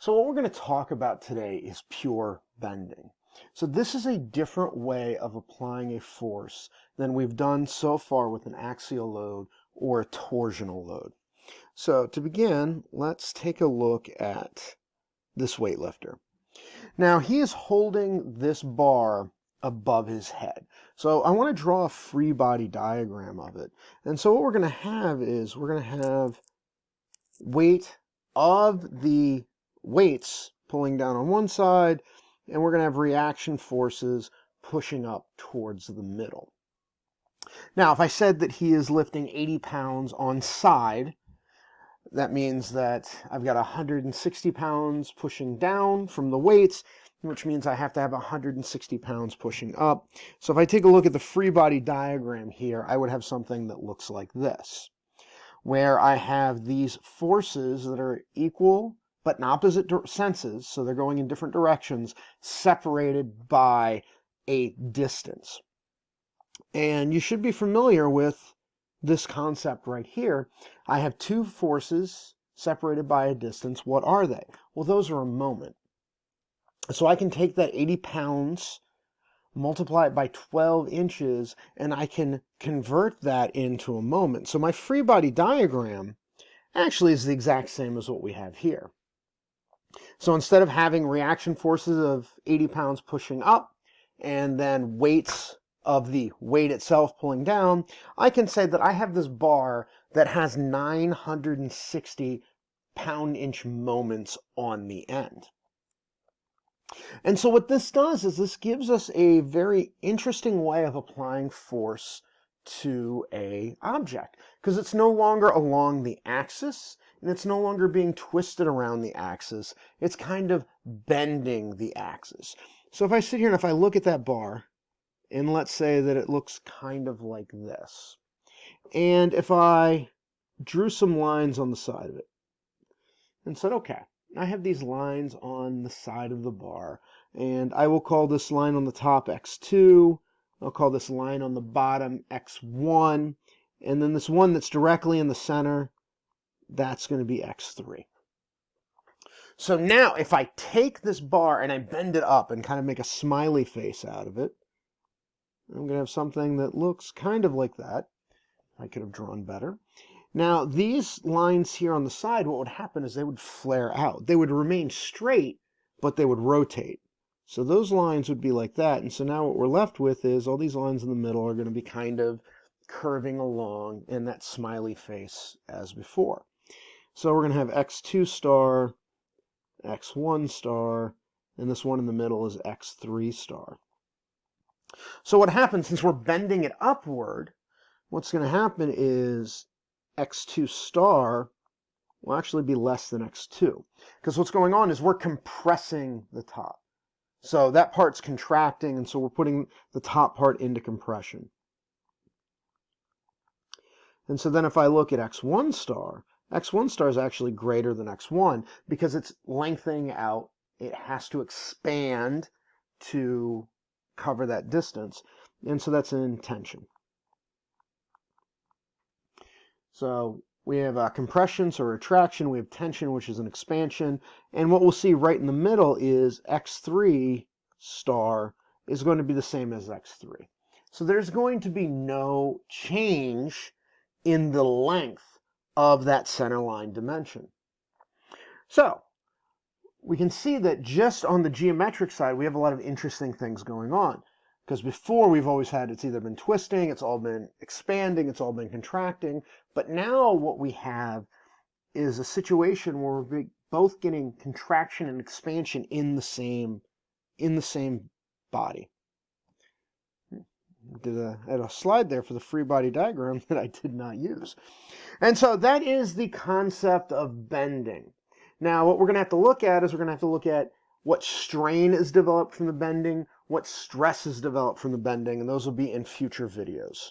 So what we're going to talk about today is pure bending. So this is a different way of applying a force than we've done so far with an axial load or a torsional load. So to begin, let's take a look at this weightlifter. Now he is holding this bar above his head. So I want to draw a free body diagram of it. And so what we're going to have is we're going to have weight of the weights pulling down on one side, and we're going to have reaction forces pushing up towards the middle. Now, if I said that he is lifting 80 pounds on side, that means that I've got 160 pounds pushing down from the weights, which means I have to have 160 pounds pushing up. So if I take a look at the free body diagram here, I would have something that looks like this, where I have these forces that are equal but in opposite senses, so they're going in different directions, separated by a distance. And you should be familiar with this concept right here. I have two forces separated by a distance. What are they? Well, those are a moment. So I can take that 80 pounds, multiply it by 12 inches, and I can convert that into a moment. So my free body diagram actually is the exact same as what we have here. So instead of having reaction forces of 80 pounds pushing up and then weights of the weight itself pulling down, I can say that I have this bar that has 960 pound-inch moments on the end. And so what this does is this gives us a very interesting way of applying force to an object, because it's no longer along the axis, and it's no longer being twisted around the axis. It's kind of bending the axis. So if I sit here and if I look at that bar, and let's say that it looks kind of like this, and if I drew some lines on the side of it and said, okay, I have these lines on the side of the bar, and I will call this line on the top X2, I'll call this line on the bottom X1, and then this one that's directly in the center, that's going to be X3. So now if I take this bar and I bend it up and kind of make a smiley face out of it, I'm going to have something that looks kind of like that. I could have drawn better. Now these lines here on the side, what would happen is they would flare out. They would remain straight, but they would rotate. So those lines would be like that. And so now what we're left with is all these lines in the middle are going to be kind of curving along in that smiley face as before. So we're going to have X2 star, X1 star, and this one in the middle is X3 star. So what happens, since we're bending it upward, what's going to happen is X2 star will actually be less than X2. Because what's going on is we're compressing the top. So that part's contracting, and so we're putting the top part into compression. And so then if I look at X1 star is actually greater than X1 because it's lengthening out. It has to expand to cover that distance. And so that's an tension. So we have compression, so retraction. We have tension, which is an expansion. And what we'll see right in the middle is X3 star is going to be the same as X3. So there's going to be no change in the length of that center line dimension. So we can see that just on the geometric side, we have a lot of interesting things going on. Because before we've always had, it's either been twisting, it's all been expanding, it's all been contracting. But now what we have is a situation where we're both getting contraction and expansion in the same body. I had a slide there for the free body diagram that I did not use. And so that is the concept of bending. Now what we're going to have to look at is we're going to have to look at what strain is developed from the bending, what stress is developed from the bending, and those will be in future videos.